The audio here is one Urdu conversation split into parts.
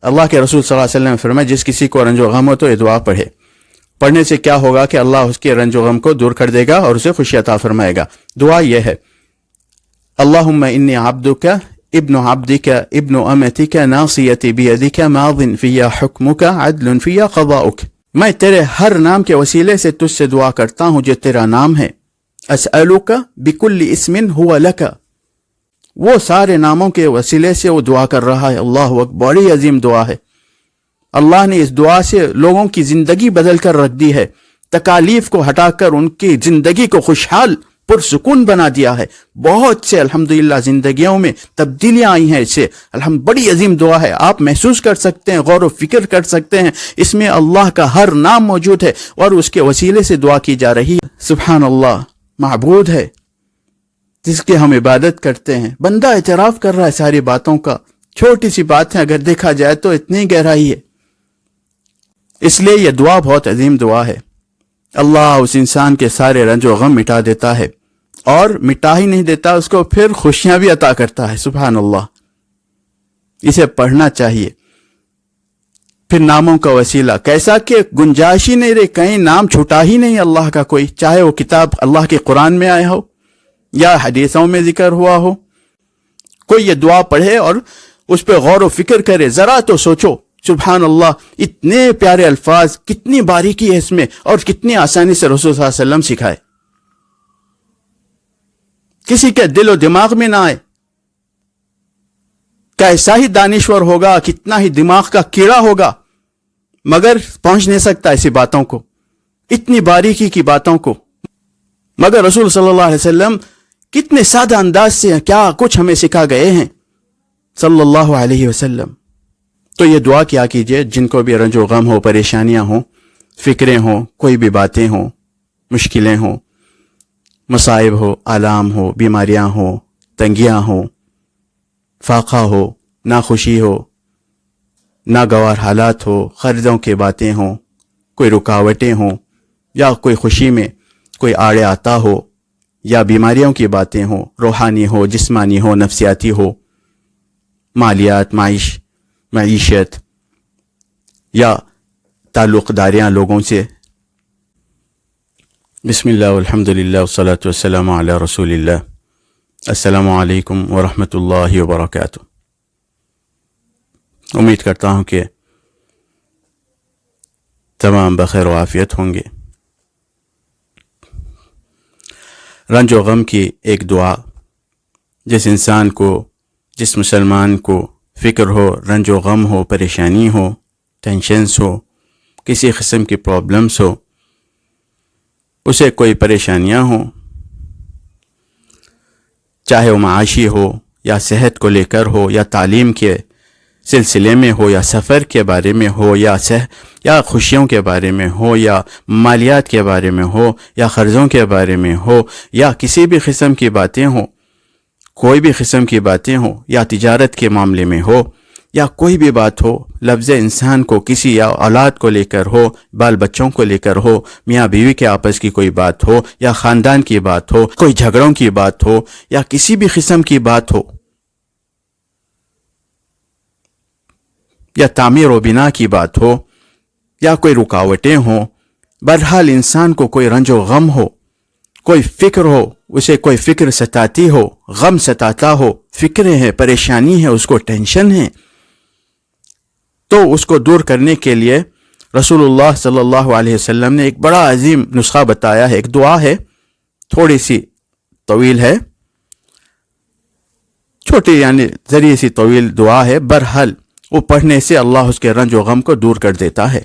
اللہ کے رسول صلی اللہ علیہ وسلم نے فرمایا جس کسی کو رنج و غم ہو تو یہ دعا پڑھنے سے کیا ہوگا کہ اللہ اس کے رنج و غم کو دور کر دے گا اور اسے خوشی عطا فرمائے گا. دعا یہ ہے: اللہم انی عبدک ابن عبدک ابن امتک ناصیتی بیدک ماض فی حکمک عدل فی قضاؤک. میں تیرے ہر نام کے وسیلے سے تجھ سے دعا کرتا ہوں جو تیرا نام ہے. اسألک بکل اسم ہوا لک. وہ سارے ناموں کے وسیلے سے وہ دعا کر رہا ہے. اللہ اکبر، بڑی عظیم دعا ہے. اللہ نے اس دعا سے لوگوں کی زندگی بدل کر رکھ دی ہے. تکالیف کو ہٹا کر ان کی زندگی کو خوشحال پرسکون بنا دیا ہے. بہت سے الحمدللہ زندگیوں میں تبدیلیاں آئی ہیں اس سے. بڑی عظیم دعا ہے. آپ محسوس کر سکتے ہیں، غور و فکر کر سکتے ہیں. اس میں اللہ کا ہر نام موجود ہے اور اس کے وسیلے سے دعا کی جا رہی ہے. سبحان اللہ، معبود ہے جس کی ہم عبادت کرتے ہیں. بندہ اعتراف کر رہا ہے ساری باتوں کا. چھوٹی سی بات ہے، اگر دیکھا جائے تو اتنی گہرائی ہے. اس لیے یہ دعا بہت عظیم دعا ہے. اللہ اس انسان کے سارے رنج و غم مٹا دیتا ہے، اور مٹا ہی نہیں دیتا، اس کو پھر خوشیاں بھی عطا کرتا ہے. سبحان اللہ. اسے پڑھنا چاہیے. پھر ناموں کا وسیلہ کیسا کہ گنجائش ہی نہیں رہی، کہیں نام چھوٹا ہی نہیں اللہ کا کوئی، چاہے وہ کتاب اللہ کے قرآن میں آیا ہو یا حدیثوں میں ذکر ہوا ہو. کوئی یہ دعا پڑھے اور اس پہ غور و فکر کرے. ذرا تو سوچو، سبحان اللہ، اتنے پیارے الفاظ، کتنی باریکی ہے اس میں، اور کتنی آسانی سے رسول صلی اللہ علیہ وسلم سکھائے. کسی کے دل و دماغ میں نہ آئے. کیسا ہی دانشور ہوگا، کتنا ہی دماغ کا کیڑا ہوگا، مگر پہنچ نہیں سکتا ایسی باتوں کو، اتنی باریکی کی باتوں کو. مگر رسول صلی اللہ علیہ وسلم کتنے سادہ انداز سے کیا کچھ ہمیں سکھا گئے ہیں صلی اللہ علیہ وسلم. تو یہ دعا کیا کیجئے، جن کو بھی رنج و غم ہو، پریشانیاں ہوں، فکریں ہوں، کوئی بھی باتیں ہوں، مشکلیں ہوں، مصائب ہو، آلام ہو، بیماریاں ہوں، تنگیاں ہوں، فاقہ ہو، ناخوشی ہو، ناگوار حالات ہو، قرضوں کی باتیں ہوں، کوئی رکاوٹیں ہوں، یا کوئی خوشی میں کوئی آڑے آتا ہو، یا بیماریوں کی باتیں ہوں، روحانی ہو، جسمانی ہو، نفسیاتی ہو، مالیات، معیشت، یا تعلق داریاں لوگوں سے. بسم اللہ والحمدللہ والصلاة والسلام علی رسول اللہ. السلام علیکم ورحمۃ اللہ وبرکاتہ. امید کرتا ہوں کہ تمام بخیر و عافیت ہوں گے. رنج و غم کی ایک دعا جس انسان کو، جس مسلمان کو فکر ہو، رنج و غم ہو، پریشانی ہو، ٹینشنز ہو، کسی قسم کی پرابلمز ہو، اسے کوئی پریشانیاں ہوں، چاہے وہ معاشی ہو یا صحت کو لے کر ہو، یا تعلیم کے سلسلے میں ہو، یا سفر کے بارے میں ہو، یا خوشیوں کے بارے میں ہو، یا مالیات کے بارے میں ہو، یا قرضوں کے بارے میں ہو، یا کسی بھی قسم کی باتیں ہوں، کوئی بھی قسم کی باتیں ہوں، یا تجارت کے معاملے میں ہو، یا کوئی بھی بات ہو، لفظ انسان کو کسی یا اولاد کو لے کر ہو، بال بچوں کو لے کر ہو، میاں بیوی کے آپس کی کوئی بات ہو، یا خاندان کی بات ہو، کوئی جھگڑوں کی بات ہو، یا کسی بھی قسم کی بات ہو، یا تعمیر و بنا کی بات ہو، یا کوئی رکاوٹیں ہوں، بہرحال انسان کو کوئی رنج و غم ہو، کوئی فکر ہو، اسے کوئی فکر ستاتی ہو، غم ستاتا ہو، فکریں ہیں، پریشانی ہے، اس کو ٹینشن ہے، تو اس کو دور کرنے کے لیے رسول اللہ صلی اللہ علیہ وسلم نے ایک بڑا عظیم نسخہ بتایا ہے. ایک دعا ہے، تھوڑی سی طویل ہے، چھوٹی یعنی ذریعے سی طویل دعا ہے. بہرحال وہ پڑھنے سے اللہ اس کے رنج و غم کو دور کر دیتا ہے،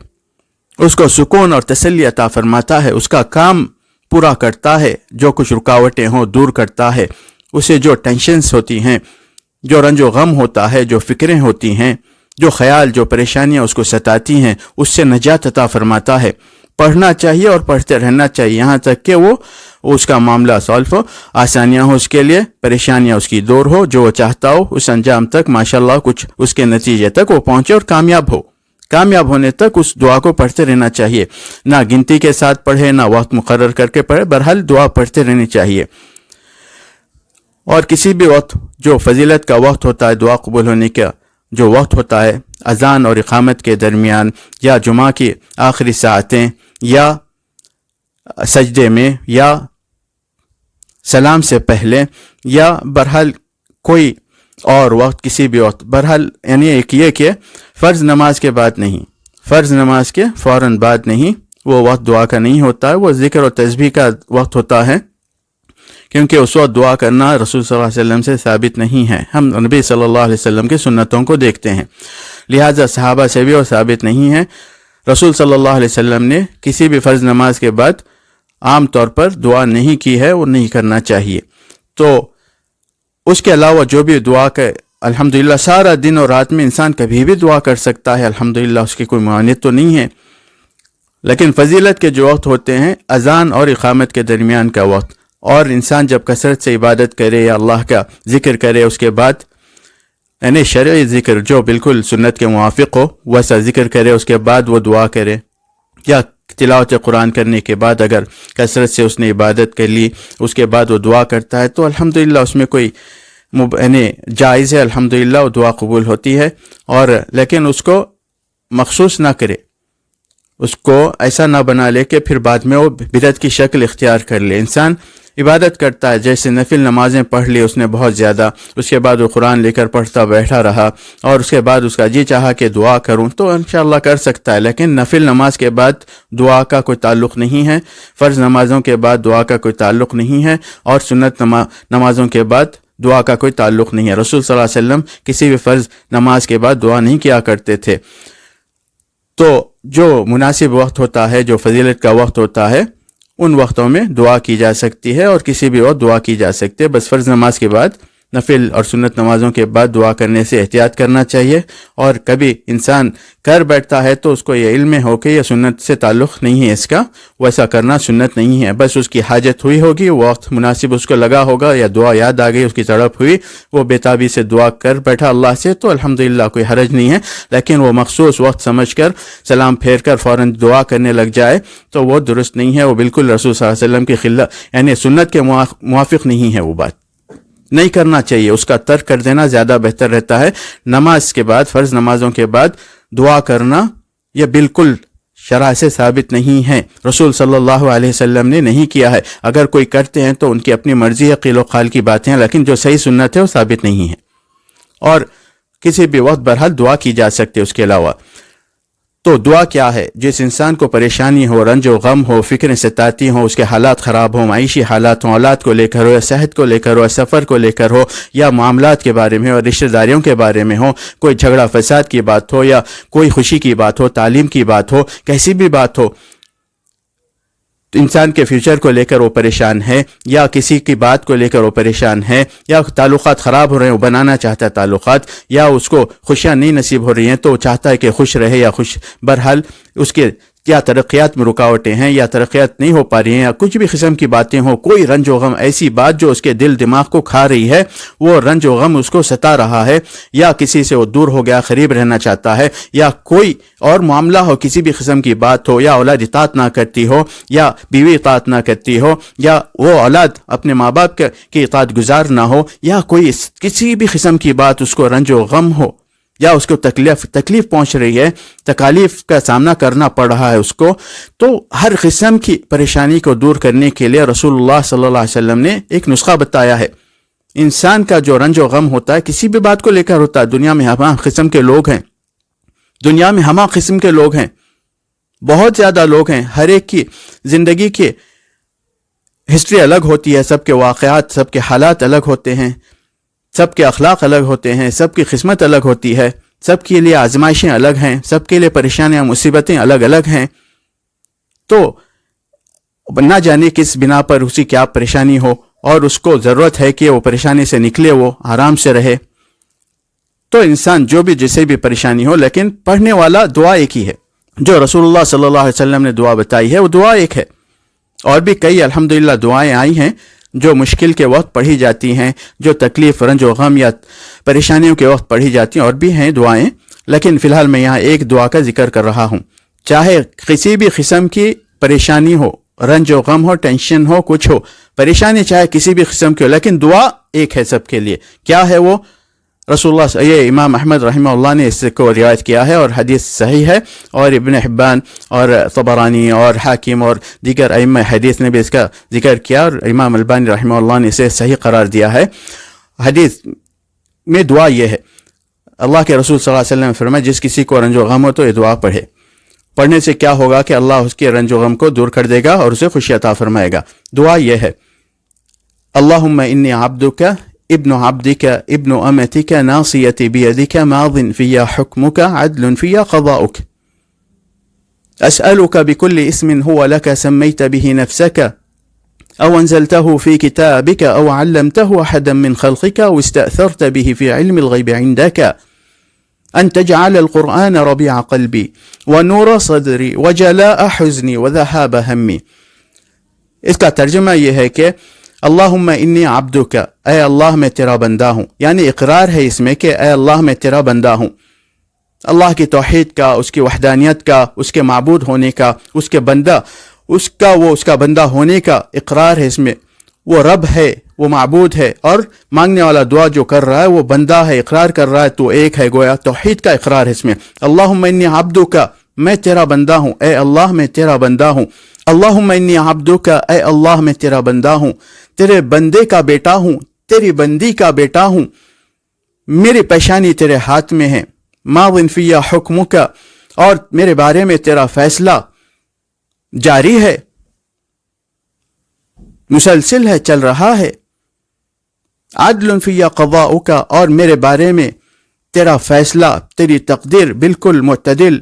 اس کو سکون اور تسلی عطا فرماتا ہے، اس کا کام پورا کرتا ہے، جو کچھ رکاوٹیں ہوں دور کرتا ہے، اسے جو ٹینشنز ہوتی ہیں، جو رنج و غم ہوتا ہے، جو فکریں ہوتی ہیں، جو خیال، جو پریشانیاں اس کو ستاتی ہیں، اس سے نجات عطا فرماتا ہے. پڑھنا چاہیے اور پڑھتے رہنا چاہیے یہاں تک کہ وہ اس کا معاملہ سالف ہو، آسانیاں ہو اس کے لیے، پریشانیاں اس کی دور ہو، جو وہ چاہتا ہو اس انجام تک ماشاءاللہ کچھ اس کے نتیجے تک وہ پہنچے اور کامیاب ہو. کامیاب ہونے تک اس دعا کو پڑھتے رہنا چاہیے، نہ گنتی کے ساتھ پڑھے، نہ وقت مقرر کر کے پڑھے، بہرحال دعا پڑھتے رہنی چاہیے. اور کسی بھی وقت جو فضیلت کا وقت ہوتا ہے دعا قبول ہونے کا، جو وقت ہوتا ہے اذان اور اقامت کے درمیان، یا جمعہ کی آخری ساعتیں، یا سجدے میں، یا سلام سے پہلے، یا بہرحال کوئی اور وقت، کسی بھی وقت، بہرحال یعنی ایک یہ کہ فرض نماز کے بعد نہیں، فرض نماز کے فوراً بعد نہیں، وہ وقت دعا کا نہیں ہوتا ہے، وہ ذکر و تسبیح کا وقت ہوتا ہے، کیونکہ اس وقت دعا کرنا رسول صلی اللہ علیہ وسلم سے ثابت نہیں ہے۔ ہم نبی صلی اللہ علیہ وسلم کی سنتوں کو دیکھتے ہیں، لہٰذا صحابہ سے بھی وہ ثابت نہیں ہے۔ رسول صلی اللہ علیہ وسلم نے کسی بھی فرض نماز کے بعد عام طور پر دعا نہیں کی ہے، وہ نہیں کرنا چاہیے۔ تو اس کے علاوہ جو بھی دعا کا الحمدللہ سارا دن اور رات میں انسان کبھی بھی دعا کر سکتا ہے، الحمدللہ اس کی کوئی مانعت تو نہیں ہے، لیکن فضیلت کے جو وقت ہوتے ہیں اذان اور اقامت کے درمیان کا وقت، اور انسان جب کثرت سے عبادت کرے یا اللہ کا ذکر کرے، اس کے بعد یعنی شرعی ذکر جو بالکل سنت کے موافق ہو ویسا ذکر کرے، اس کے بعد وہ دعا کرے، یا تلاوت قرآن کرنے کے بعد اگر کثرت سے اس نے عبادت کر لی، اس کے بعد وہ دعا کرتا ہے، تو الحمدللہ اس میں کوئی یعنی جائز ہے، الحمدللہ وہ دعا قبول ہوتی ہے۔ اور لیکن اس کو مخصوص نہ کرے، اس کو ایسا نہ بنا لے کہ پھر بعد میں وہ بدعت کی شکل اختیار کر لے۔ انسان عبادت کرتا ہے، جیسے نفل نمازیں پڑھ لی اس نے بہت زیادہ، اس کے بعد وہ قرآن لے کر پڑھتا بیٹھا رہا، اور اس کے بعد اس کا جی چاہا کہ دعا کروں، تو انشاءاللہ کر سکتا ہے، لیکن نفل نماز کے بعد دعا کا کوئی تعلق نہیں ہے، فرض نمازوں کے بعد دعا کا کوئی تعلق نہیں ہے، اور سنت نمازوں کے بعد دعا کا کوئی تعلق نہیں ہے۔ رسول صلی اللہ علیہ وسلم کسی بھی فرض نماز کے بعد دعا نہیں کیا کرتے تھے۔ تو جو مناسب وقت ہوتا ہے، جو فضیلت کا وقت ہوتا ہے، ان وقتوں میں دعا کی جا سکتی ہے، اور کسی بھی وقت دعا کی جا سکتی ہے، بس فرض نماز کے بعد، نفل اور سنت نمازوں کے بعد دعا کرنے سے احتیاط کرنا چاہیے۔ اور کبھی انسان کر بیٹھتا ہے تو اس کو یہ علم ہو کہ یہ سنت سے تعلق نہیں ہے، اس کا ویسا کرنا سنت نہیں ہے، بس اس کی حاجت ہوئی ہوگی، وقت مناسب اس کو لگا ہوگا، یا دعا یاد آ گئی، اس کی تڑپ ہوئی، وہ بےتابی سے دعا کر بیٹھا اللہ سے، تو الحمدللہ کوئی حرج نہیں ہے۔ لیکن وہ مخصوص وقت سمجھ کر سلام پھیر کر فوراً دعا کرنے لگ جائے تو وہ درست نہیں ہے، وہ بالکل رسول صلی اللہ علیہ وسلم کی خلاف یعنی سنت کے موافق نہیں ہے، وہ بات نہیں کرنا چاہیے، اس کا ترک کر دینا زیادہ بہتر رہتا ہے۔ نماز کے بعد، فرض نمازوں کے بعد دعا کرنا یہ بالکل شرع سے ثابت نہیں ہے، رسول صلی اللہ علیہ وسلم نے نہیں کیا ہے۔ اگر کوئی کرتے ہیں تو ان کی اپنی مرضی ہے، قیل و قال کی باتیں ہیں، لیکن جو صحیح سنت ہے وہ ثابت نہیں ہے۔ اور کسی بھی وقت بہرحال دعا کی جا سکتی ہے اس کے علاوہ۔ تو دعا کیا ہے؟ جس انسان کو پریشانی ہو، رنج و غم ہو، فکریں ستاتی ہوں، اس کے حالات خراب ہوں، معاشی حالات ہوں، اولاد کو لے کر ہو، یا صحت کو لے کر ہو، یا سفر کو لے کر ہو، یا معاملات کے بارے میں ہو، رشتہ داریوں کے بارے میں ہو، کوئی جھگڑا فساد کی بات ہو، یا کوئی خوشی کی بات ہو، تعلیم کی بات ہو، کیسی بھی بات ہو، انسان کے فیوچر کو لے کر وہ پریشان ہے، یا کسی کی بات کو لے کر وہ پریشان ہے، یا تعلقات خراب ہو رہے ہیں، وہ بنانا چاہتا ہے تعلقات، یا اس کو خوشیاں نہیں نصیب ہو رہی ہیں تو وہ چاہتا ہے کہ خوش رہے یا خوش، بہرحال اس کے یا ترقیات میں رکاوٹیں ہیں، یا ترقیات نہیں ہو پا رہی ہیں، یا کچھ بھی قسم کی باتیں ہوں، کوئی رنج و غم، ایسی بات جو اس کے دل دماغ کو کھا رہی ہے، وہ رنج و غم اس کو ستا رہا ہے، یا کسی سے وہ دور ہو گیا، قریب رہنا چاہتا ہے، یا کوئی اور معاملہ ہو، کسی بھی قسم کی بات ہو، یا اولاد اطاعت نہ کرتی ہو، یا بیوی اطاعت نہ کرتی ہو، یا وہ اولاد اپنے ماں باپ کی اطاعت گزار نہ ہو، یا کوئی کسی بھی قسم کی بات اس کو رنج و غم ہو، یا اس کو تکلیف پہنچ رہی ہے، تکالیف کا سامنا کرنا پڑ رہا ہے اس کو، تو ہر قسم کی پریشانی کو دور کرنے کے لیے رسول اللہ صلی اللہ علیہ وسلم نے ایک نسخہ بتایا ہے۔ انسان کا جو رنج و غم ہوتا ہے کسی بھی بات کو لے کر ہوتا ہے، دنیا میں ہمہ قسم کے لوگ ہیں، دنیا میں ہمہ قسم کے لوگ ہیں، بہت زیادہ لوگ ہیں، ہر ایک کی زندگی کی ہسٹری الگ ہوتی ہے، سب کے واقعات، سب کے حالات الگ ہوتے ہیں، سب کے اخلاق الگ ہوتے ہیں، سب کی قسمت الگ ہوتی ہے، سب کے لیے آزمائشیں الگ ہیں، سب کے لیے پریشانیاں مصیبتیں الگ الگ ہیں، تو نہ جانے کس بنا پر اسی کیا پریشانی ہو، اور اس کو ضرورت ہے کہ وہ پریشانی سے نکلے، وہ آرام سے رہے۔ تو انسان جو بھی جسے بھی پریشانی ہو، لیکن پڑھنے والا دعا ایک ہی ہے، جو رسول اللہ صلی اللہ علیہ وسلم نے دعا بتائی ہے وہ دعا ایک ہے، اور بھی کئی الحمدللہ دعائیں آئی ہیں جو مشکل کے وقت پڑھی جاتی ہیں، جو تکلیف، رنج و غم یا پریشانیوں کے وقت پڑھی جاتی ہیں، اور بھی ہیں دعائیں، لیکن فی الحال میں یہاں ایک دعا کا ذکر کر رہا ہوں۔ چاہے کسی بھی قسم کی پریشانی ہو، رنج و غم ہو، ٹینشن ہو، کچھ ہو، پریشانی چاہے کسی بھی قسم کی ہو، لیکن دعا ایک ہے سب کے لیے۔ کیا ہے وہ؟ رسول اللہ یہ امام احمد رحمہ اللہ نے اس کو روایت کیا ہے اور حدیث صحیح ہے، اور ابن حبان اور طبرانی اور حاکم اور دیگر ائمہ حدیث نے بھی اس کا ذکر کیا، اور امام البانی رحمہ اللہ نے اسے صحیح قرار دیا ہے۔ حدیث میں دعا یہ ہے، اللہ کے رسول صلی اللہ علیہ وسلم نے فرمایا جس کسی کو رنج و غم ہو تو یہ دعا پڑھنے سے کیا ہوگا کہ اللہ اس کے رنج و غم کو دور کر دے گا اور اسے خوشی عطا فرمائے گا۔ دعا یہ ہے، اللہم انی عبدک ابن عبدک ابن امتک ناصیتی بیدک ماض فی حکمک عدل فی قضاؤک اسألک بکل اسم هو لک سمیت به نفسک او انزلته في كتابك او علمته احدا من خلقك او استأثرت به في علم الغيب عندك ان تجعل القرآن ربيع قلبي ونور صدري وجلاء حزني وذهاب همي۔ اس کا ترجمہ یہ ہے کہ اللہم انی عبدک، اے اللہ میں تیرا بندہ ہوں، یعنی اقرار ہے اس میں کہ اے اللہ میں تیرا بندہ ہوں، اللہ کی توحید کا، اس کی وحدانیت کا، اس کے معبود ہونے کا، اس کے بندہ، اس کا بندہ ہونے کا اقرار ہے اس میں۔ وہ رب ہے، وہ معبود ہے، اور مانگنے والا دعا جو کر رہا ہے وہ بندہ ہے، اقرار کر رہا ہے تو ایک ہے، گویا توحید کا اقرار ہے اس میں۔ اللہم انی عبدک، میں تیرا بندہ ہوں، اے اللہ میں تیرا بندہ ہوں۔ اللہم انی عبدک، اے اللہ میں تیرا بندہ ہوں، تیرے بندے کا بیٹا ہوں، تیری بندی کا بیٹا ہوں، میری پیشانی تیرے ہاتھ میں ہے، ماض فی حکمک، اور میرے بارے میں تیرا فیصلہ جاری ہے، مسلسل ہے، چل رہا ہے، عدل فی قضاؤک، اور میرے بارے میں تیرا فیصلہ، تیری تقدیر بالکل معتدل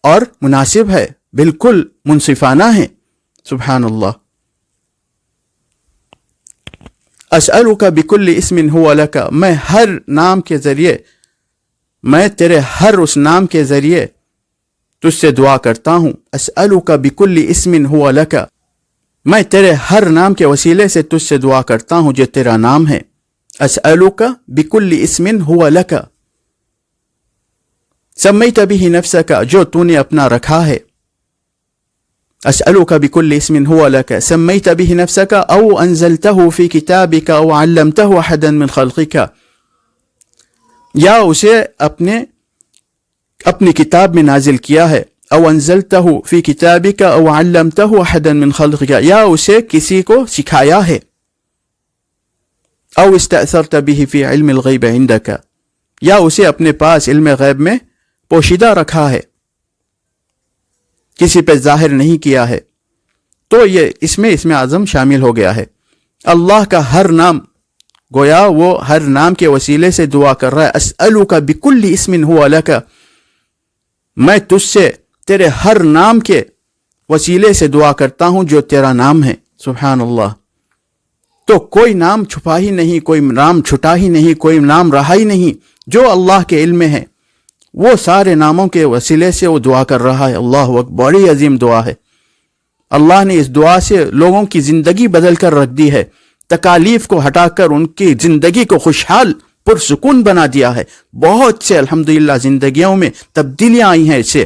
اور مناسب ہے، بالکل منصفانہ ہے۔ سبحان اللہ۔ اسألک بکل اسم هو لک، میں ہر نام کے ذریعے، میں تیرے ہر اس نام کے ذریعے تجھ سے دعا کرتا ہوں۔ اسألک بکل اسم هو لک، میں تیرے ہر نام کے وسیلے سے تجھ سے دعا کرتا ہوں جو تیرا نام ہے۔ اسألک بکل اسم هو لک سمیت به نفسک، جو تو نے اپنا رکھا ہے۔ اسألک بکل اسم هو لک سمیت به نفسک او انزلته فی کتابک او علمته احدا من خلقک، یا اسے اپنی کتاب میں نازل کیا ہے، او انزلته فی کتابک او علمته احدا من خلقک، یا اسے کسی کو سکھایا ہے، او استأثرت به فی علم الغیب عندک، یا اسے اپنے پاس علم غیب میں پوشیدہ رکھا ہے، کسی پہ ظاہر نہیں کیا ہے۔ تو یہ اس میں اعظم شامل ہو گیا ہے۔ اللہ کا ہر نام، گویا وہ ہر نام کے وسیلے سے دعا کر رہا ہے۔ اسألک بکل اسم هو لک، میں تجھ سے تیرے ہر نام کے وسیلے سے دعا کرتا ہوں جو تیرا نام ہے۔ سبحان اللہ۔ تو کوئی نام چھپا ہی نہیں، کوئی نام چھٹا ہی نہیں، کوئی نام رہا ہی نہیں، جو اللہ کے علم میں ہے وہ سارے ناموں کے وسیلے سے وہ دعا کر رہا ہے۔ اللہ اکبر، بڑی عظیم دعا ہے۔ اللہ نے اس دعا سے لوگوں کی زندگی بدل کر رکھ دی ہے، تکالیف کو ہٹا کر ان کی زندگی کو خوشحال پرسکون بنا دیا ہے۔ بہت سے الحمدللہ زندگیوں میں تبدیلیاں آئی ہیں اس سے۔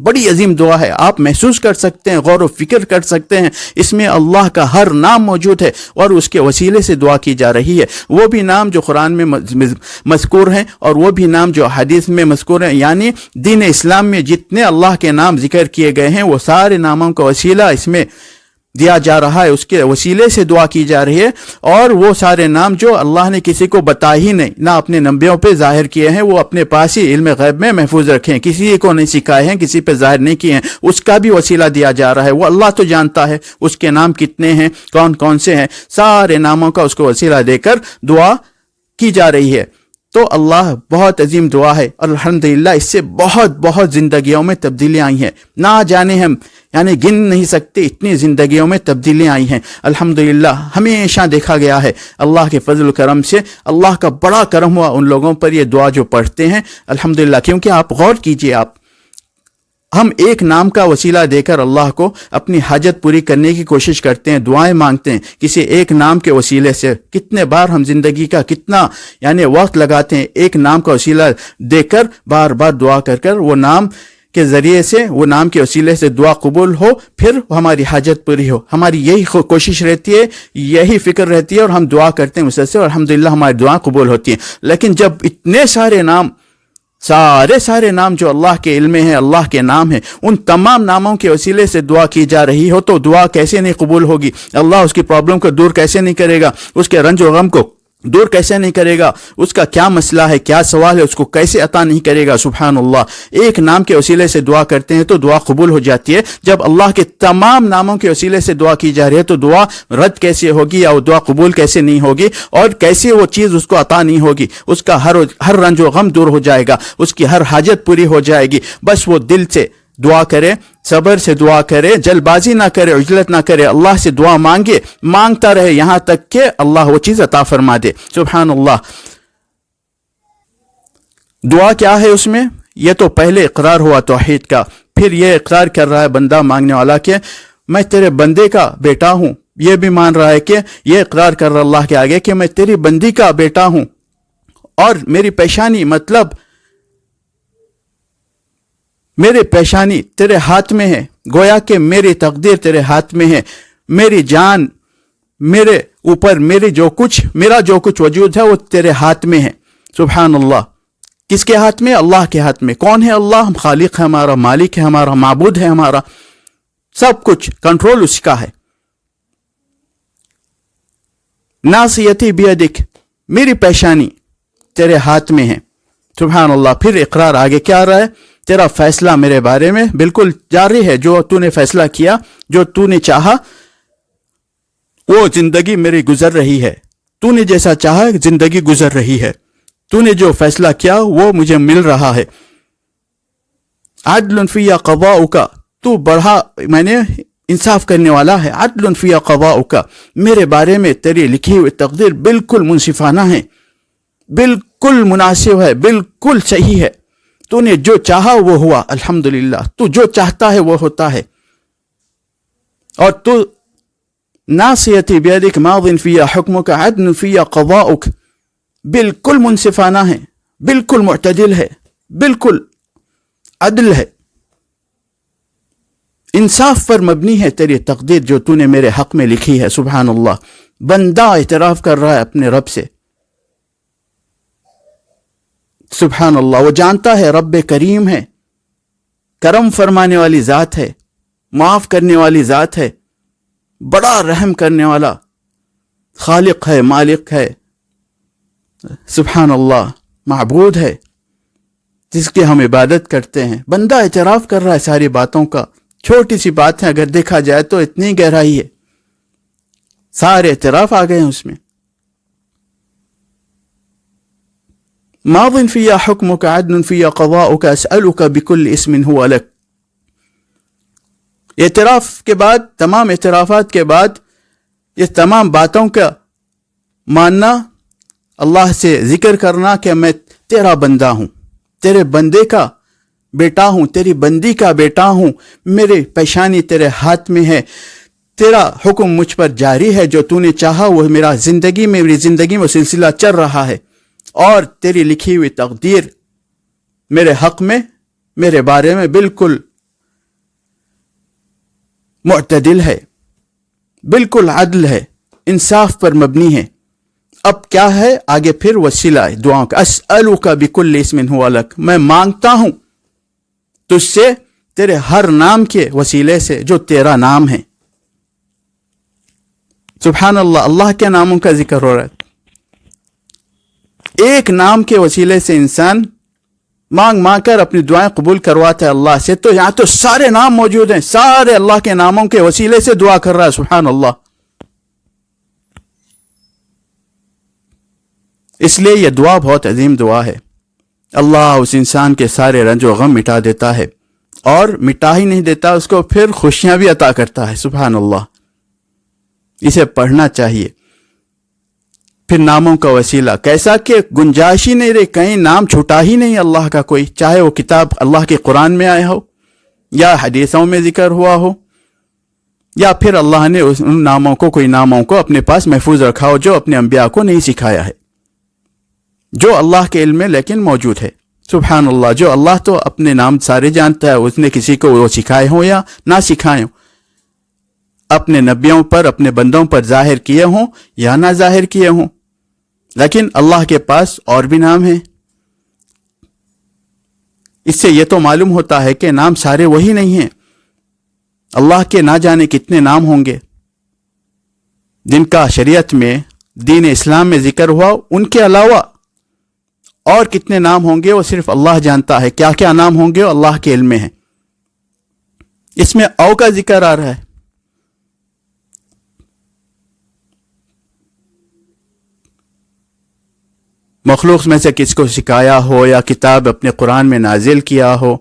بڑی عظیم دعا ہے، آپ محسوس کر سکتے ہیں، غور و فکر کر سکتے ہیں، اس میں اللہ کا ہر نام موجود ہے اور اس کے وسیلے سے دعا کی جا رہی ہے۔ وہ بھی نام جو قرآن میں مذکور ہیں اور وہ بھی نام جو حدیث میں مذکور ہیں، یعنی دین اسلام میں جتنے اللہ کے نام ذکر کیے گئے ہیں وہ سارے ناموں کا وسیلہ اس میں دیا جا رہا ہے، اس کے وسیلے سے دعا کی جا رہی ہے۔ اور وہ سارے نام جو اللہ نے کسی کو بتا ہی نہیں، نہ اپنے نبیوں پہ ظاہر کیے ہیں، وہ اپنے پاس ہی علم غیب میں محفوظ رکھیں، کسی کو نہیں سکھائے ہیں، کسی پہ ظاہر نہیں کیے ہیں، اس کا بھی وسیلہ دیا جا رہا ہے۔ وہ اللہ تو جانتا ہے اس کے نام کتنے ہیں، کون کون سے ہیں، سارے ناموں کا اس کو وسیلہ دے کر دعا کی جا رہی ہے۔ تو اللہ بہت عظیم دعا ہے، اور الحمدللہ اس سے بہت زندگیوں میں تبدیلیاں آئی ہیں، نہ جانے ہم یعنی گن نہیں سکتے اتنی زندگیوں میں تبدیلیاں آئی ہیں۔ الحمدللہ ہمیشہ دیکھا گیا ہے اللہ کے فضل و کرم سے، اللہ کا بڑا کرم ہوا ان لوگوں پر یہ دعا جو پڑھتے ہیں الحمدللہ۔ کیونکہ آپ غور کیجئے، ہم ایک نام کا وسیلہ دے کر اللہ کو اپنی حاجت پوری کرنے کی کوشش کرتے ہیں، دعائیں مانگتے ہیں کسی ایک نام کے وسیلے سے۔ کتنے بار ہم زندگی کا کتنا یعنی وقت لگاتے ہیں ایک نام کا وسیلہ دے کر، بار بار دعا کر کر وہ نام کے ذریعے سے, وہ نام کے وسیلے سے دعا قبول ہو, پھر ہماری حاجت پوری ہو. ہماری یہی کوشش رہتی ہے, یہی فکر رہتی ہے, اور ہم دعا کرتے ہیں مسلسل, اور الحمدللہ ہماری دعائیں قبول ہوتی ہیں. لیکن جب اتنے سارے نام, سارے نام جو اللہ کے علم میں ہیں, اللہ کے نام ہیں, ان تمام ناموں کے وسیلے سے دعا کی جا رہی ہو, تو دعا کیسے نہیں قبول ہوگی؟ اللہ اس کی پرابلم کو دور کیسے نہیں کرے گا؟ اس کے رنج و غم کو دور کیسے نہیں کرے گا؟ اس کا کیا مسئلہ ہے, کیا سوال ہے, اس کو کیسے عطا نہیں کرے گا؟ سبحان اللہ. ایک نام کے وسیلے سے دعا کرتے ہیں تو دعا قبول ہو جاتی ہے. جب اللہ کے تمام ناموں کے وسیلے سے دعا کی جا رہی ہے تو دعا رد کیسے ہوگی, یا وہ دعا قبول کیسے نہیں ہوگی, اور کیسے وہ چیز اس کو عطا نہیں ہوگی؟ اس کا ہر رنج و غم دور ہو جائے گا, اس کی ہر حاجت پوری ہو جائے گی. بس وہ دل سے دعا کرے, صبر سے دعا کرے, جلد بازی نہ کرے, عجلت نہ کرے, اللہ سے دعا مانگے, مانگتا رہے یہاں تک کہ اللہ وہ چیز عطا فرما دے. سبحان اللہ. دعا کیا ہے اس میں؟ یہ تو پہلے اقرار ہوا توحید کا, پھر یہ اقرار کر رہا ہے بندہ مانگنے والا کہ میں تیرے بندے کا بیٹا ہوں. یہ بھی مان رہا ہے کہ یہ اقرار کر رہا اللہ کے آگے کہ میں تیری بندی کا بیٹا ہوں, اور میری پیشانی, مطلب میرے پیشانی تیرے ہاتھ میں ہے, گویا کہ میری تقدیر تیرے ہاتھ میں ہے, میری جان, میرے اوپر میرا جو کچھ وجود ہے وہ تیرے ہاتھ میں ہے. سبحان اللہ. کس کے ہاتھ میں؟ اللہ کے ہاتھ میں. کون ہے اللہ؟ خالق ہے ہمارا, مالک ہے ہمارا, معبود ہے ہمارا, سب کچھ کنٹرول اس کا ہے. ناصیتی بیدک, میری پیشانی تیرے ہاتھ میں ہے. سبحان اللہ. پھر اقرار آگے کیا آ رہا ہے؟ تیرا فیصلہ میرے بارے میں بالکل جاری ہے, جو تو نے فیصلہ کیا, جو تو نے چاہا وہ زندگی میری گزر رہی ہے. تو نے جیسا چاہا زندگی گزر رہی ہے, تو نے جو فیصلہ کیا وہ مجھے مل رہا ہے. عدل فی قضاؤک, تو بڑا میں نے انصاف کرنے والا ہے. عدل فی قضاؤک, میرے بارے میں تیری لکھی ہوئی تقدیر بالکل منصفانہ ہے, بالکل مناسب ہے, بالکل صحیح ہے. تو نے جو چاہا وہ ہوا. الحمدللہ. تو جو چاہتا ہے وہ ہوتا ہے. اور تو ناصیتی بیدک ماض فی حکمک عدل فی قضاؤک, بالکل منصفانہ ہے, بالکل معتدل ہے, بالکل عدل ہے, انصاف پر مبنی ہے تیری تقدیر جو تو نے میرے حق میں لکھی ہے. سبحان اللہ. بندہ اعتراف کر رہا ہے اپنے رب سے. سبحان اللہ. وہ جانتا ہے رب کریم ہے, کرم فرمانے والی ذات ہے, معاف کرنے والی ذات ہے, بڑا رحم کرنے والا خالق ہے, مالک ہے. سبحان اللہ. معبود ہے جس کی ہم عبادت کرتے ہیں. بندہ اعتراف کر رہا ہے ساری باتوں کا. چھوٹی سی بات ہے, اگر دیکھا جائے تو اتنی گہرائی ہے, سارے اعتراف آ گئے ہیں اس میں. ماض فی حکمک عدل فی قضاؤک اسألک بکل اسم هو لک. اعتراف کے بعد, تمام اعترافات کے بعد, یہ تمام باتوں کا ماننا, اللہ سے ذکر کرنا کہ میں تیرا بندہ ہوں, تیرے بندے کا بیٹا ہوں, تیری بندی کا بیٹا ہوں, میرے پیشانی تیرے ہاتھ میں ہے, تیرا حکم مجھ پر جاری ہے, جو تو نے چاہا وہ میری زندگی میں وہ سلسلہ چل رہا ہے, اور تیری لکھی ہوئی تقدیر میرے حق میں, میرے بارے میں بالکل معتدل ہے, بالکل عدل ہے, انصاف پر مبنی ہے. اب کیا ہے آگے؟ پھر وسیلہ ہے دعاؤں کا. اسألک بکل اسم هو لک, میں مانگتا ہوں تجھ سے تیرے ہر نام کے وسیلے سے جو تیرا نام ہے. سبحان اللہ. اللہ کے ناموں کا ذکر ہو رہا ہے. ایک نام کے وسیلے سے انسان مانگ کر اپنی دعائیں قبول کرواتا ہے اللہ سے. تو یہاں تو سارے نام موجود ہیں, سارے اللہ کے ناموں کے وسیلے سے دعا کر رہا ہے. سبحان اللہ. اس لیے یہ دعا بہت عظیم دعا ہے. اللہ اس انسان کے سارے رنج و غم مٹا دیتا ہے, اور مٹا ہی نہیں دیتا, اس کو پھر خوشیاں بھی عطا کرتا ہے. سبحان اللہ. اسے پڑھنا چاہیے. پھر ناموں کا وسیلہ کیسا کہ گنجائش ہی نہیں رہی, کہیں نام چھوٹا ہی نہیں اللہ کا کوئی, چاہے وہ کتاب اللہ کے قرآن میں آیا ہو, یا حدیثوں میں ذکر ہوا ہو, یا پھر اللہ نے ان ناموں کو, کوئی ناموں کو اپنے پاس محفوظ رکھا ہو جو اپنے انبیاء کو نہیں سکھایا ہے, جو اللہ کے علم میں لیکن موجود ہے. سبحان اللہ. جو اللہ تو اپنے نام سارے جانتا ہے, اس نے کسی کو وہ سکھائے ہوں یا نہ سکھائے ہوں, اپنے نبیوں پر اپنے بندوں پر ظاہر کیے ہوں یا نہ ظاہر کیے ہوں, لیکن اللہ کے پاس اور بھی نام ہیں. اس سے یہ تو معلوم ہوتا ہے کہ نام سارے وہی نہیں ہیں. اللہ کے نہ جانے کتنے نام ہوں گے جن کا شریعت میں دین اسلام میں ذکر ہوا. ان کے علاوہ اور کتنے نام ہوں گے وہ صرف اللہ جانتا ہے. کیا کیا نام ہوں گے وہ اللہ کے علم میں ہے. اس میں او کا ذکر آ رہا ہے. مخلوق میں سے کس کو سکھایا ہو یا کتاب اپنے قرآن میں نازل کیا ہو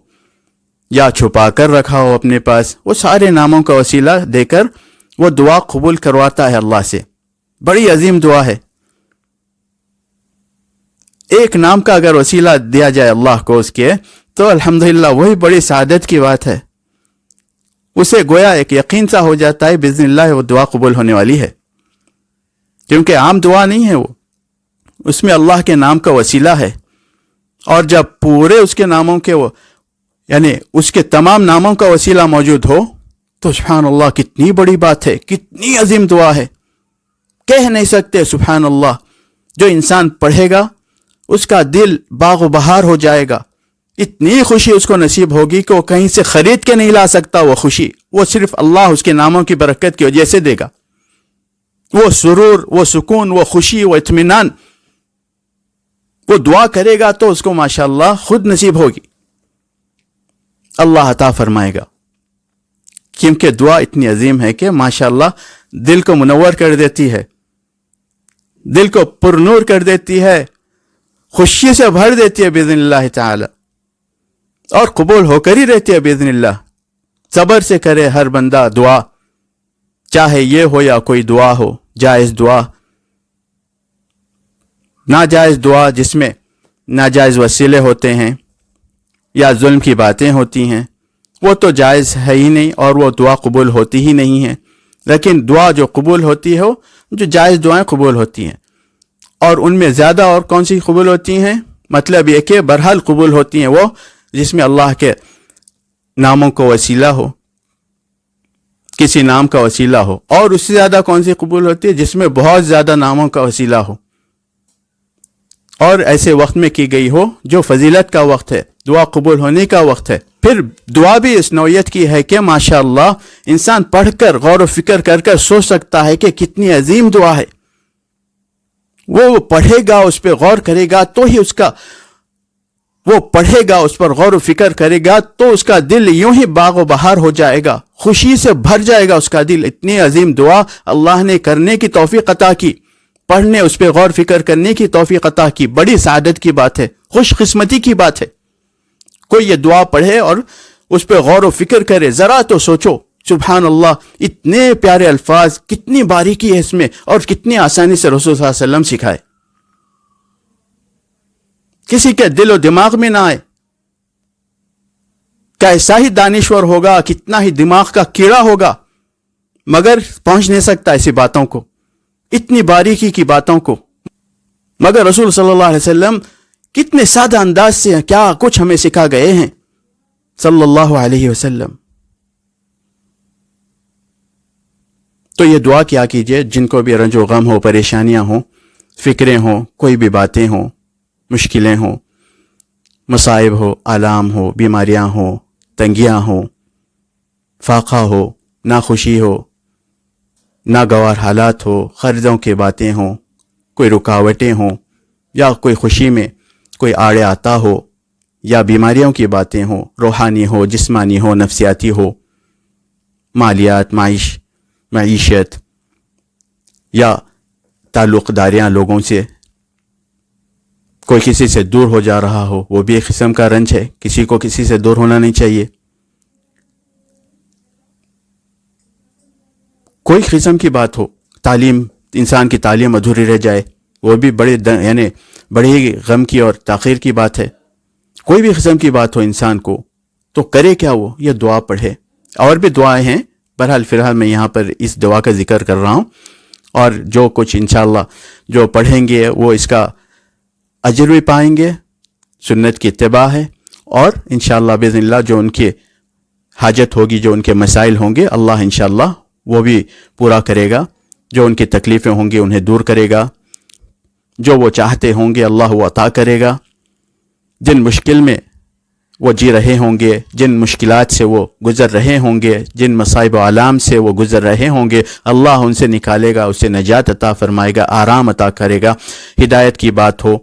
یا چھپا کر رکھا ہو اپنے پاس, وہ سارے ناموں کا وسیلہ دے کر وہ دعا قبول کرواتا ہے اللہ سے. بڑی عظیم دعا ہے. ایک نام کا اگر وسیلہ دیا جائے اللہ کو اس کے, تو الحمدللہ وہی بڑی سعادت کی بات ہے. اسے گویا ایک یقین سا ہو جاتا ہے باذن اللہ وہ دعا قبول ہونے والی ہے, کیونکہ عام دعا نہیں ہے وہ, اس میں اللہ کے نام کا وسیلہ ہے. اور جب پورے اس کے ناموں کے وہ یعنی اس کے تمام ناموں کا وسیلہ موجود ہو تو سبحان اللہ کتنی بڑی بات ہے, کتنی عظیم دعا ہے, کہہ نہیں سکتے. سبحان اللہ. جو انسان پڑھے گا اس کا دل باغ و بہار ہو جائے گا. اتنی خوشی اس کو نصیب ہوگی کہ وہ کہیں سے خرید کے نہیں لا سکتا. وہ خوشی وہ صرف اللہ اس کے ناموں کی برکت کی وجہ سے دے گا. وہ سرور, وہ سکون, وہ خوشی, وہ اطمینان وہ دعا کرے گا تو اس کو ماشاءاللہ خود نصیب ہوگی, اللہ عطا فرمائے گا. کیونکہ دعا اتنی عظیم ہے کہ ماشاءاللہ دل کو منور کر دیتی ہے, دل کو پرنور کر دیتی ہے, خوشی سے بھر دیتی ہے باذن اللہ تعالی, اور قبول ہو کر ہی رہتی ہے باذن اللہ. صبر سے کرے ہر بندہ دعا, چاہے یہ ہو یا کوئی دعا ہو, جائز دعا, ناجائز دعا جس میں ناجائز وسیلے ہوتے ہیں یا ظلم کی باتیں ہوتی ہیں, وہ تو جائز ہے ہی نہیں اور وہ دعا قبول ہوتی ہی نہیں ہے. لیکن دعا جو قبول ہوتی ہے وہ جو جائز دعائیں قبول ہوتی ہیں, اور ان میں زیادہ اور کون سی قبول ہوتی ہیں, مطلب یہ کہ بہرحال قبول ہوتی ہیں وہ جس میں اللہ کے ناموں کو وسیلہ ہو, کسی نام کا وسیلہ ہو. اور اس سے زیادہ کون سی قبول ہوتی ہے, جس میں بہت زیادہ ناموں کا وسیلہ ہو اور ایسے وقت میں کی گئی ہو جو فضیلت کا وقت ہے, دعا قبول ہونے کا وقت ہے. پھر دعا بھی اس نوعیت کی ہے کہ ماشاءاللہ انسان پڑھ کر غور و فکر کر کر سوچ سکتا ہے کہ کتنی عظیم دعا ہے. وہ پڑھے گا, اس پہ غور کرے گا تو ہی اس کا, وہ پڑھے گا, اس پر غور و فکر کرے گا تو اس کا دل یوں ہی باغ و بہار ہو جائے گا, خوشی سے بھر جائے گا اس کا دل. اتنی عظیم دعا اللہ نے کرنے کی توفیق عطا کی, پڑھنے, اس پہ غور فکر کرنے کی توفیق عطا کی. بڑی سعادت کی بات ہے, خوش قسمتی کی بات ہے. کوئی یہ دعا پڑھے اور اس پہ غور و فکر کرے, ذرا تو سوچو سبحان اللہ, اتنے پیارے الفاظ, کتنی باریکی ہے اس میں, اور کتنی آسانی سے رسول صلی اللہ علیہ وسلم سکھائے. کسی کے دل و دماغ میں نہ آئے. کیسا ہی دانشور ہوگا, کتنا ہی دماغ کا کیڑا ہوگا, مگر پہنچ نہیں سکتا ایسی باتوں کو, اتنی باریکی کی باتوں کو. مگر رسول صلی اللہ علیہ وسلم کتنے سادہ انداز سے کیا کچھ ہمیں سکھا گئے ہیں صلی اللہ علیہ وسلم. تو یہ دعا کیا کیجئے جن کو بھی رنج و غم ہو, پریشانیاں ہوں, فکریں ہوں, کوئی بھی باتیں ہوں, مشکلیں ہوں, مصائب ہو, آلام ہو, بیماریاں ہوں, تنگیاں ہوں, فاقہ ہو, ناخوشی ہو, ناگوار حالات ہو, قرضوں کی باتیں ہوں, کوئی رکاوٹیں ہوں, یا کوئی خوشی میں کوئی آڑے آتا ہو, یا بیماریوں کی باتیں ہوں, روحانی ہو, جسمانی ہو, نفسیاتی ہو, مالیات, معیشت, یا تعلق داریاں لوگوں سے, کوئی کسی سے دور ہو جا رہا ہو, وہ بھی ایک قسم کا رنج ہے. کسی کو کسی سے دور ہونا نہیں چاہیے. کوئی قسم کی بات ہو, تعلیم, انسان کی تعلیم ادھوری رہ جائے, وہ بھی بڑی غم کی اور تاخیر کی بات ہے. کوئی بھی قسم کی بات ہو انسان کو, تو کرے کیا, وہ یہ دعا پڑھے. اور بھی دعائیں ہیں, بہرحال فی الحال میں یہاں پر اس دعا کا ذکر کر رہا ہوں, اور جو کچھ انشاءاللہ جو پڑھیں گے وہ اس کا اجر بھی پائیں گے, سنت کی اتباع ہے، اور انشاءاللہ باذن اللہ جو ان کی حاجت ہوگی، جو ان کے مسائل ہوں گے، اللہ انشاءاللہ وہ بھی پورا کرے گا. جو ان کی تکلیفیں ہوں گی انہیں دور کرے گا. جو وہ چاہتے ہوں گے اللہ وہ عطا کرے گا. جن مشکل میں وہ جی رہے ہوں گے، جن مشکلات سے وہ گزر رہے ہوں گے، جن مصائب و آلام سے وہ گزر رہے ہوں گے، اللہ ان سے نکالے گا، اسے نجات عطا فرمائے گا، آرام عطا کرے گا. ہدایت کی بات ہو،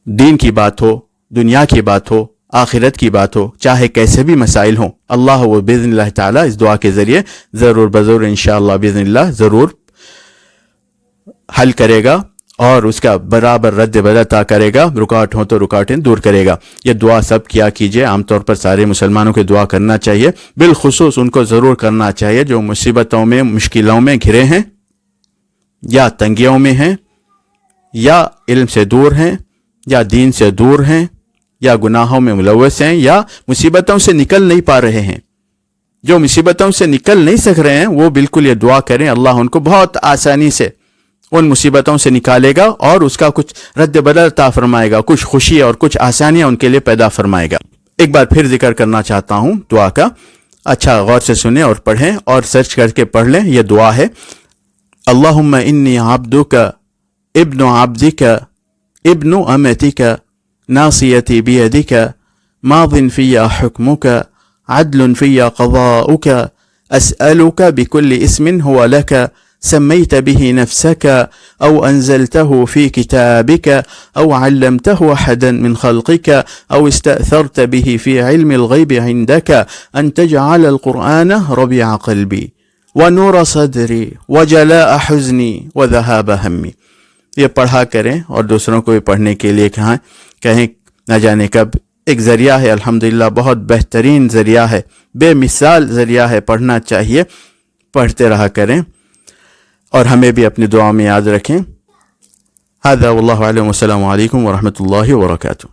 دین کی بات ہو، دنیا کی بات ہو، آخرت کی بات ہو، چاہے کیسے بھی مسائل ہوں، اللہ وہ باذن اللہ تعالیٰ اس دعا کے ذریعے ضرور بضرور انشاءاللہ باذن اللہ ضرور حل کرے گا، اور اس کا برابر رد بدل عطا کرے گا. رکاوٹ ہو تو رکاوٹیں دور کرے گا. یہ دعا سب کیا کیجئے. عام طور پر سارے مسلمانوں کو دعا کرنا چاہیے، بالخصوص ان کو ضرور کرنا چاہیے جو مصیبتوں میں، مشکلوں میں گھرے ہیں، یا تنگیوں میں ہیں، یا علم سے دور ہیں، یا دین سے دور ہیں، یا گناہوں میں ملوث ہیں، یا مصیبتوں سے نکل نہیں پا رہے ہیں. جو مصیبتوں سے نکل نہیں سک رہے ہیں وہ بالکل یہ دعا کریں، اللہ ان کو بہت آسانی سے ان مصیبتوں سے نکالے گا، اور اس کا کچھ رد بدل عطا فرمائے گا، کچھ خوشی اور کچھ آسانیاں ان کے لیے پیدا فرمائے گا. ایک بار پھر ذکر کرنا چاہتا ہوں دعا کا. اچھا غور سے سنیں اور پڑھیں، اور سرچ کر کے پڑھ لیں. یہ دعا ہے: اللہم انی عبدک ابن عبدک ابن امتک ناصیتی بیدک ماض فی حکمک عدل فی قضاؤک اسألک بکل اسم هو لک سميت به نفسك أو أنزلته في كتابك أو علمته أحدا من خلقك أو استأثرت به في علم الغيب عندك أن تجعل القرآن ربيع قلبي ونور صدري وجلاء حزني وذهاب همي. یہ پڑھا کریں اور دوسروں کو بھی پڑھنے کے لیے کہیں نہ جانے کب. ایک ذریعہ ہے، الحمدللہ بہت بہترین ذریعہ ہے، بے مثال ذریعہ ہے، پڑھنا چاہیے، پڑھتے رہا کریں، اور ہمیں بھی اپنی دعا میں یاد رکھیں. هذا والله اعلم، والسلام علیکم ورحمۃ اللہ وبرکاتہ.